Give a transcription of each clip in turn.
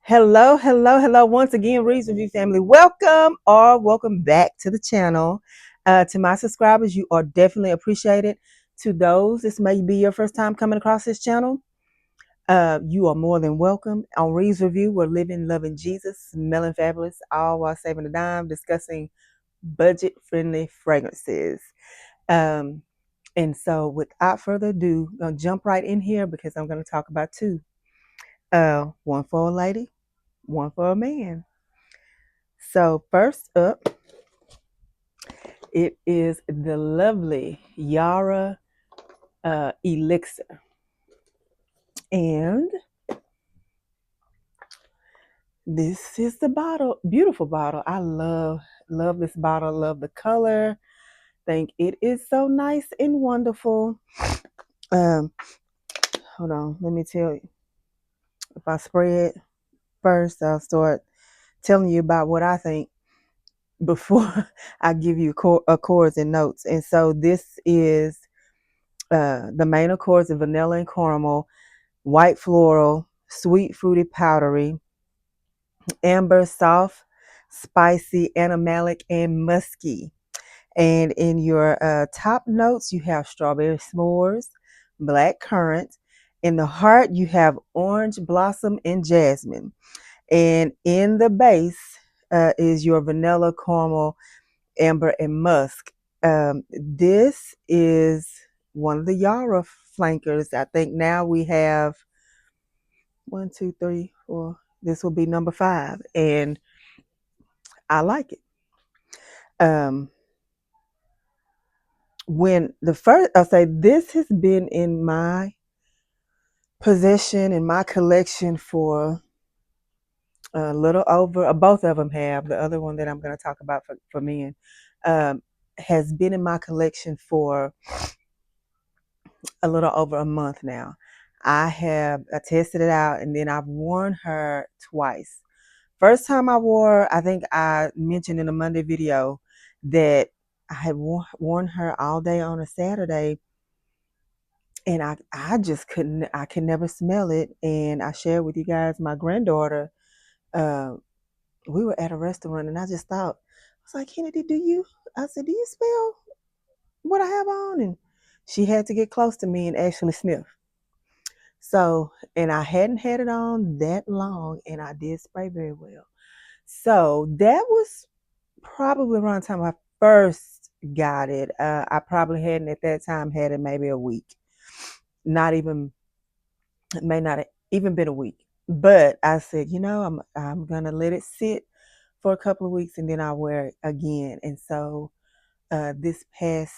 Hello, hello, hello. Once again, Reads Review family, welcome back to the channel. To my subscribers, you are definitely appreciated. To those, this may be your first time coming across this channel. You are more than welcome. On Reads Review, we're living, loving Jesus, smelling fabulous, all while saving a dime, discussing budget-friendly fragrances. Um, and so, without further ado, I'm gonna jump right in here because I'm gonna talk about two. One for a lady, one for a man. So first up, it is the lovely Yara Elixir, and this is the bottle. Beautiful bottle. I love this bottle. Love the color. Think it is so nice and wonderful. Um, Hold on. Let me tell you. If I spray it first, I'll start telling you about what I think before I give you accords and notes. And so this is the main accords of vanilla and caramel, white floral, sweet fruity powdery, amber soft, spicy, animalic, and musky. And in your top notes, you have strawberry s'mores, black currant. In the heart, you have orange blossom and jasmine. And in the base is your vanilla, caramel, amber, and musk. This is one of the Yara flankers. I think now we have one, two, three, four. This will be number 5, and I like it. When the first, I'll say this has been in my possession in my collection for a little over. Both of them have. The other one that I'm going to talk about for men has been in my collection for a little over a month now. I tested it out, and then I've worn her twice. First time I wore, I think I mentioned in a Monday video that I had worn her all day on a Saturday, and I just couldn't, I could never smell it. And I shared with you guys my granddaughter. Uh, we were at a restaurant, and I just thought, I was like, Kennedy, I said, do you smell what I have on? And she had to get close to me and actually sniff. So, and I hadn't had it on that long, and I did spray very well. So that was probably around the time I first got it. I probably hadn't at that time had it maybe a week. Not even, it may not have even been a week. But I said, I'm gonna let it sit for a couple of weeks, and then I'll wear it again. And so this past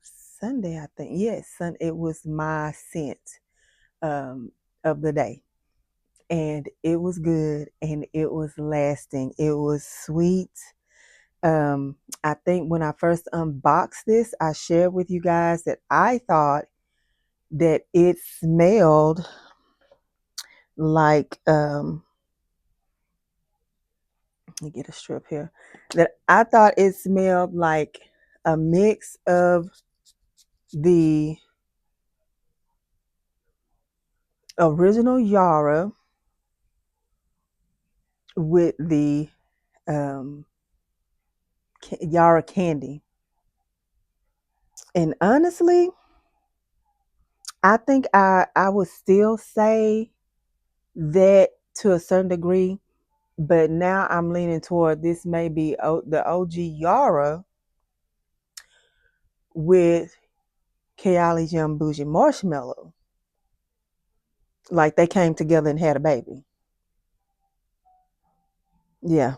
Sunday, I think, yes, it was my scent of the day. And it was good, and it was lasting. It was sweet. I think when I first unboxed this, I shared with you guys that I thought that it smelled like let me get a strip here. That I thought it smelled like a mix of the original Yara with the um, Yara candy. And honestly, I think I would still say that to a certain degree, but now I'm leaning toward this may be the OG Yara with Kayali Jam Bougie Marshmallow. Like they came together and had a baby. Yeah.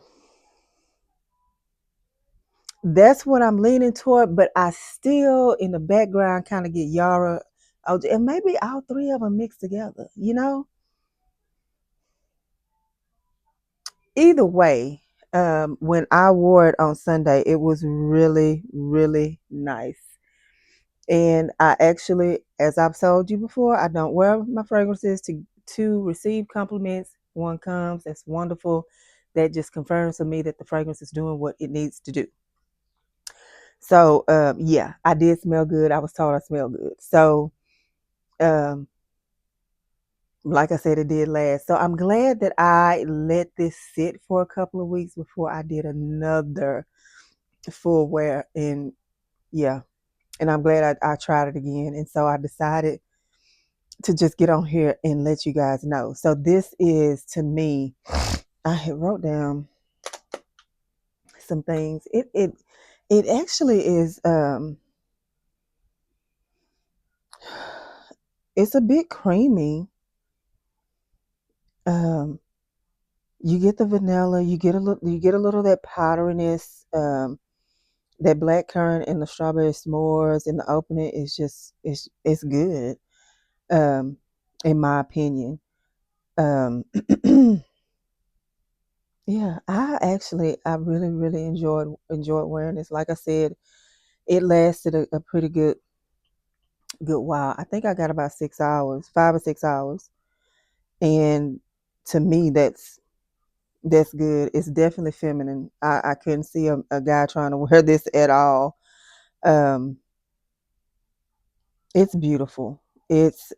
That's what I'm leaning toward, but I still in the background kind of get Yara, and maybe all three of them mixed together, Either way, when I wore it on Sunday, it was really, really nice. And I actually, as I've told you before, I don't wear my fragrances to receive compliments. One comes, that's wonderful. That just confirms to me that the fragrance is doing what it needs to do. So yeah, I did smell good. I was told I smelled good. So like I said, it did last. So I'm glad that I let this sit for a couple of weeks before I did another full wear. And yeah, and I'm glad I tried it again. And so I decided to just get on here and let you guys know. So this is, to me, I had wrote down some things. It actually is it's a bit creamy. Um you get the vanilla, you get a little of that powderiness, that black currant and the strawberry s'mores and the opening is just it's good. Um in my opinion. Um yeah, I really, really enjoyed wearing this. Like I said, it lasted a pretty good while. I think I got about 6 hours, 5 or 6 hours. And to me that's good. It's definitely feminine. I couldn't see a guy trying to wear this at all. Um it's beautiful. It's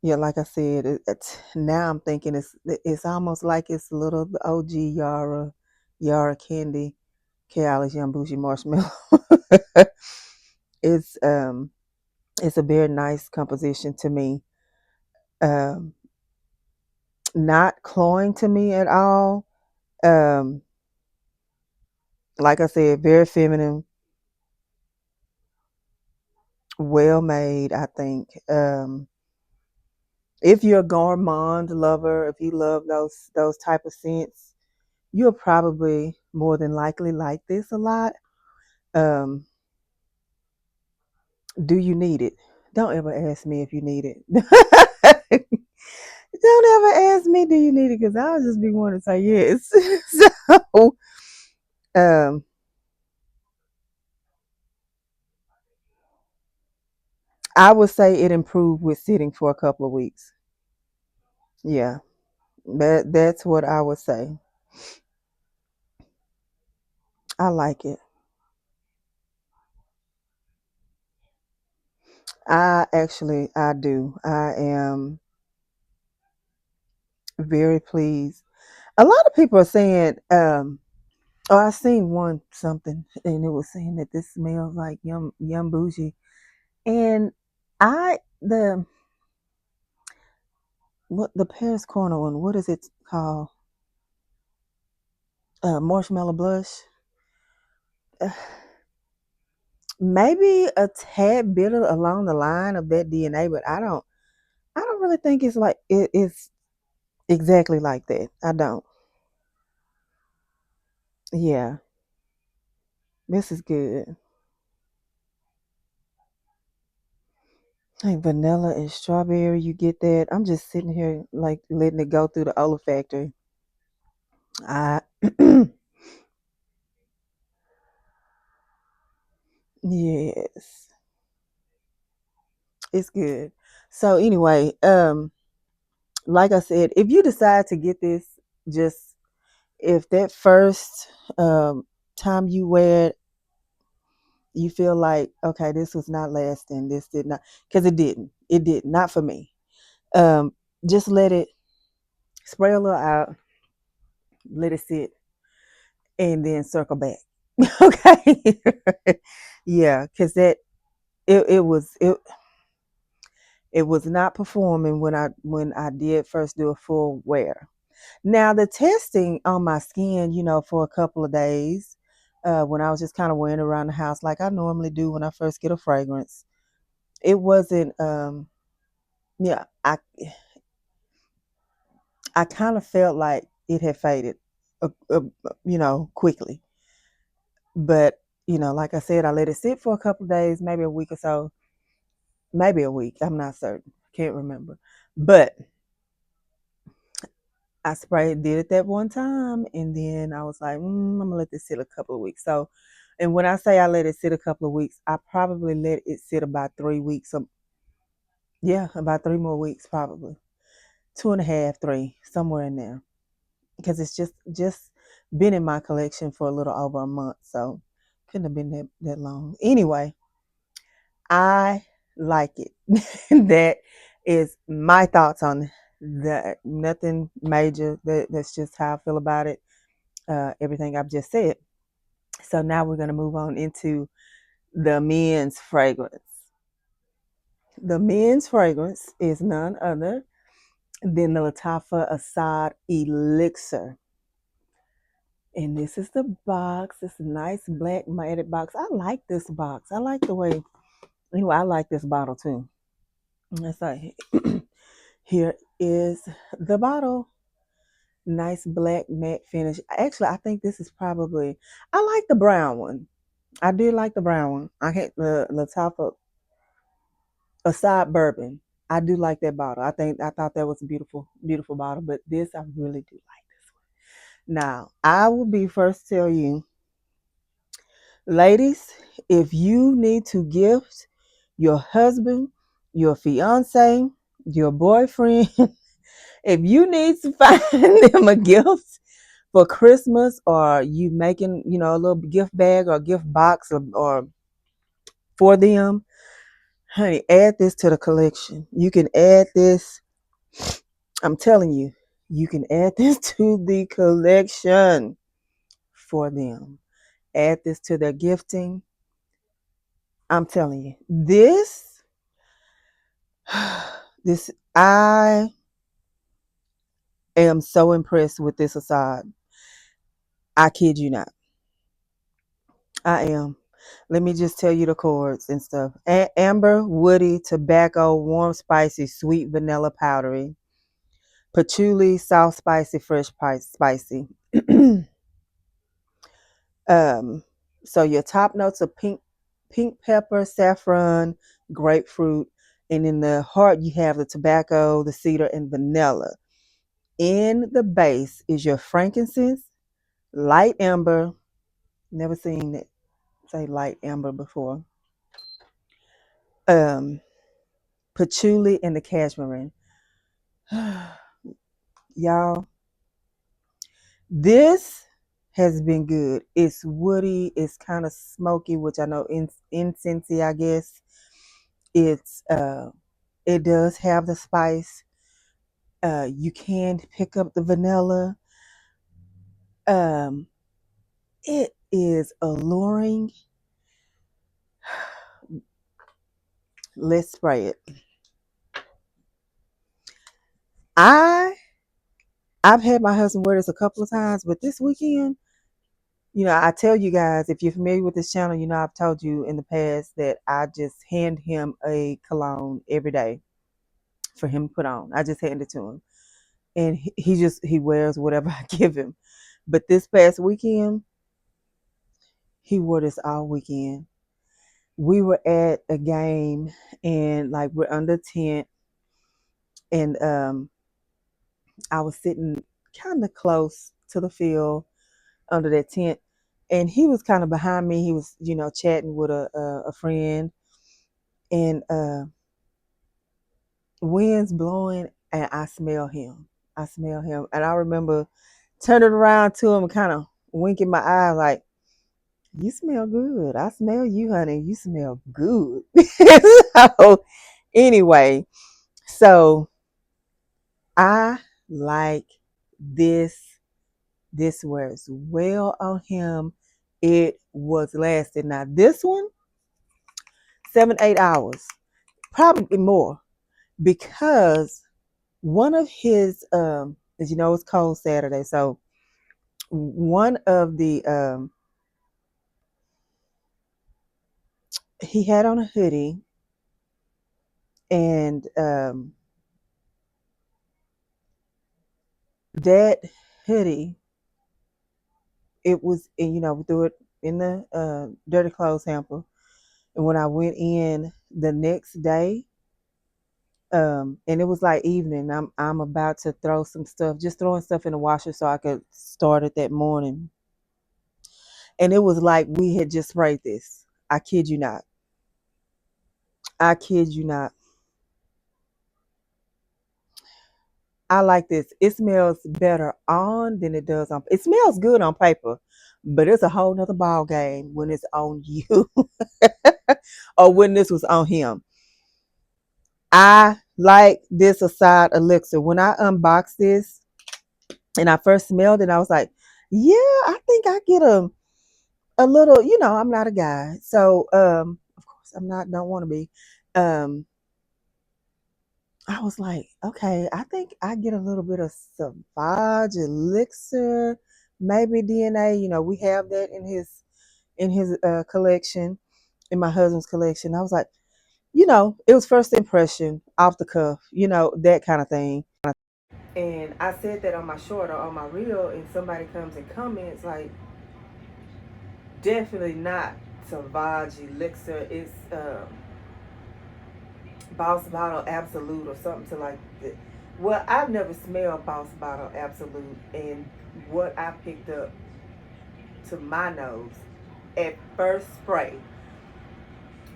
yeah, like I said, it's now I'm thinking it's almost like it's a little OG Yara candy, Kali's Young Bougie Marshmallow. it's um it's a very nice composition to me. Um Not cloying to me at all. Um like I said, very feminine, well made, I think. If you're a gourmand lover, if you love those type of scents, you'll probably more than likely like this a lot. Um, do you need it? Don't ever ask me if you need it. Don't ever ask me, do you need it? Because I'll just be wanting to say yes. So, um, I would say it improved with sitting for a couple of weeks. Yeah, that's what I would say. I like it. I do. I am very pleased. A lot of people are saying, oh, I seen one something, and it was saying that this smells like yum bougie, and I the Paris Corner one, what is it called? Marshmallow blush. Uh, Maybe a tad bit along the line of that DNA, but I don't really think it's like it's exactly like that. I don't. Yeah, this is good. Like vanilla and strawberry, you get that. I'm just sitting here like letting it go through the olfactory. I yes, it's good. So anyway, like I said, if you decide to get this, just if that first time you wear it, you feel like okay, this was not lasting. This did not, because it didn't. It did not for me. Um, just let it spray a little out, let it sit, and then circle back. Okay. Yeah, because it was it was not performing when I did first do a full wear. Now the testing on my skin, for a couple of days, when I was just kind of wearing it around the house like I normally do when I first get a fragrance, it wasn't. Yeah, I kind of felt like it had faded, quickly. But like I said, I let it sit for a couple of days, maybe a week or so, maybe a week. I'm not certain, can't remember, but I sprayed, did it that one time, and then I was like, I'm gonna let this sit a couple of weeks. So, and when I say I let it sit a couple of weeks, I probably let it sit about 3 weeks. Yeah, about 3 more weeks, probably 2.5, 3, somewhere in there, because it's just been in my collection for a little over a month, so couldn't have been that long. Anyway, I like it. That is my thoughts on that. Nothing major. That's just how I feel about it. Everything I've just said. So now we're going to move on into the men's fragrance. The men's fragrance is none other than the Latafa Asad Elixir. And this is the box. It's a nice black matted box. I like this box. I like the way, anyway, I like this bottle too. It's like, here is the bottle. Nice black matte finish. Actually, I think this is probably, I like the brown one. I did like the brown one. I had the Latafa Asad bourbon. I do like that bottle. I thought that was a beautiful, beautiful bottle. But this, I really do like this one. Now, I will be first to tell you, ladies, if you need to gift your husband, your fiance, your boyfriend, if you need to find them a gift for Christmas, or you making, a little gift bag or gift box, or for them, honey, add this to the collection. You can add this. I'm telling you, you can add this to the collection for them. Add this to their gifting. I'm telling you, this, I am so impressed with this Asad. I kid you not. I am. Let me just tell you the chords and stuff. Amber, woody, tobacco, warm, spicy, sweet, vanilla, powdery. Patchouli, soft, spicy, fresh, spicy. um, so your top notes are pink pepper, saffron, grapefruit, and in the heart you have the tobacco, the cedar, and vanilla. In the base is your frankincense, light amber. Never seen it say light amber before. Um, Patchouli and the Cashmeran. Y'all, this has been good. It's woody. It's kind of smoky, which I know incensey, I guess. It's it does have the spice. You can pick up the vanilla. Um, it is alluring. Let's spray it. I've had my husband wear this a couple of times, but this weekend, I tell you guys, if you're familiar with this channel, I've told you in the past that I just hand him a cologne every day for him to put on. I just hand it to him. And he wears whatever I give him. But this past weekend, he wore this all weekend. We were at a game, and like we're under tent, and I was sitting kind of close to the field under that tent, and he was kind of behind me. He was, chatting with a friend, and wind's blowing, and I smell him. And I remember turning around to him and kind of winking my eye, like, "You smell good. I smell you, honey. You smell good." So anyway, so I like this. This wears well on him. It was lasting. Now this one, 7, 8 hours, probably more, because one of his, as you know, it's cold Saturday, so one of the, he had on a hoodie, and that hoodie, it was, we threw it in the dirty clothes hamper. And when I went in the next day, and it was like evening, I'm about to throw some stuff, just throwing stuff in the washer so I could start it that morning. And it was like we had just sprayed this. I kid you not. I kid you not. I like this. It smells better on than it does on. It smells good on paper, but it's a whole nother ball game when it's on you, or when this was on him. I like this Asad Elixir. When I unboxed this and I first smelled it, I was like, yeah, I think I get a little, I'm not a guy. So of course I'm not, don't want to be. Um I was like, okay, I think I get a little bit of Sauvage Elixir, maybe DNA. We have that in his collection, in my husband's collection. I was like, it was first impression, off the cuff, that kind of thing. And I said that on my short or on my reel, and somebody comes and comments like, definitely not Sauvage Elixir. It's Boss Bottle Absolute or something to like that. Well, I've never smelled Boss Bottle Absolute, and what I picked up to my nose at first spray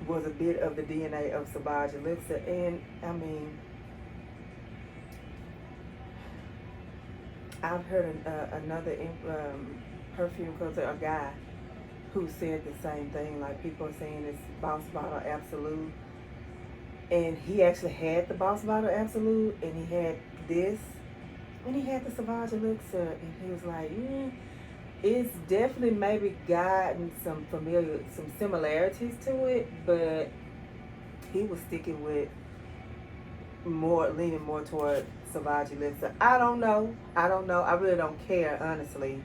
was a bit of the DNA of Sauvage Elixir. And I mean, I've heard another perfume culture, a guy who said the same thing. Like, people are saying it's Boss Bottle Absolute, and he actually had the Boss Bottle Absolute, and he had this, and he had the Sauvage Elixir, and he was like, it's definitely maybe gotten some similarities to it, but he was sticking with leaning more toward Sauvage Elixir. I don't know. I really don't care, honestly.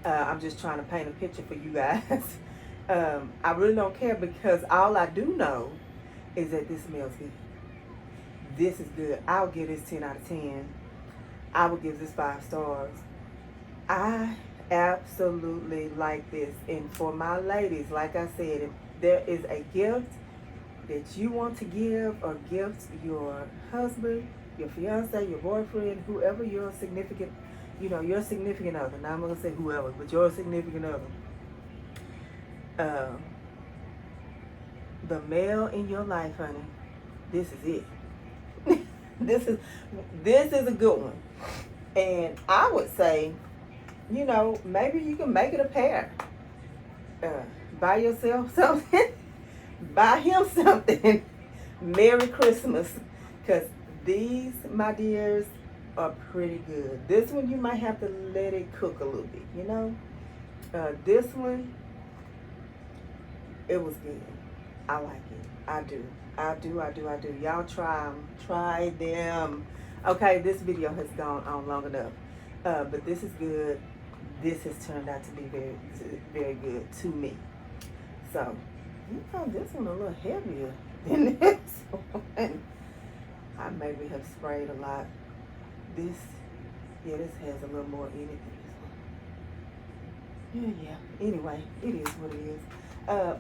I'm just trying to paint a picture for you guys. I really don't care, because all I do know is that this smells good. This is good. I'll give this 10 out of 10. I would give this 5 stars. I absolutely like this. And for my ladies, like I said, if there is a gift that you want to give or gift your husband, your fiance, your boyfriend, whoever your significant other. Now I'm going to say whoever, but your significant other. The male in your life, honey, this is it. this is a good one. And I would say, maybe you can make it a pair. Buy yourself something. Buy him something. Merry Christmas. Because these, my dears, are pretty good. This one, you might have to let it cook a little bit, this one, it was good. I like it. I do. Y'all try them. Okay, this video has gone on long enough. But this is good. This has turned out to be very, very good to me. So, this one a little heavier than this one. I maybe have sprayed a lot. This has a little more in it than this one. Yeah. Anyway, it is what it is.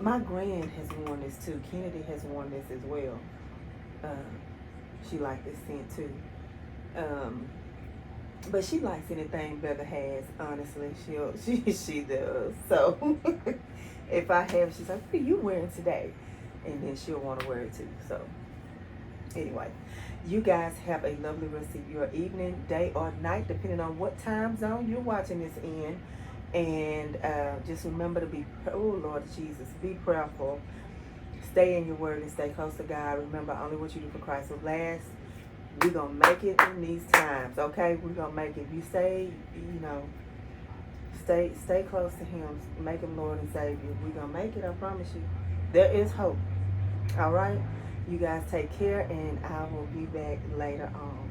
My grand has worn this too. Kennedy has worn this as well. She liked this scent too. But she likes anything Better has, honestly. She does. So if I have, she's like, what are you wearing today? And then she'll want to wear it too. So anyway, you guys have a lovely rest of your evening, day, or night, depending on what time zone you're watching this in. And just remember to be, oh Lord Jesus, be prayerful. Stay in your word and stay close to God. Remember, only what you do for Christ will last. We're going to make it in these times, okay? We're going to make it. If you stay, stay close to him. Make him Lord and Savior. We're going to make it, I promise you. There is hope, all right? You guys take care, and I will be back later on.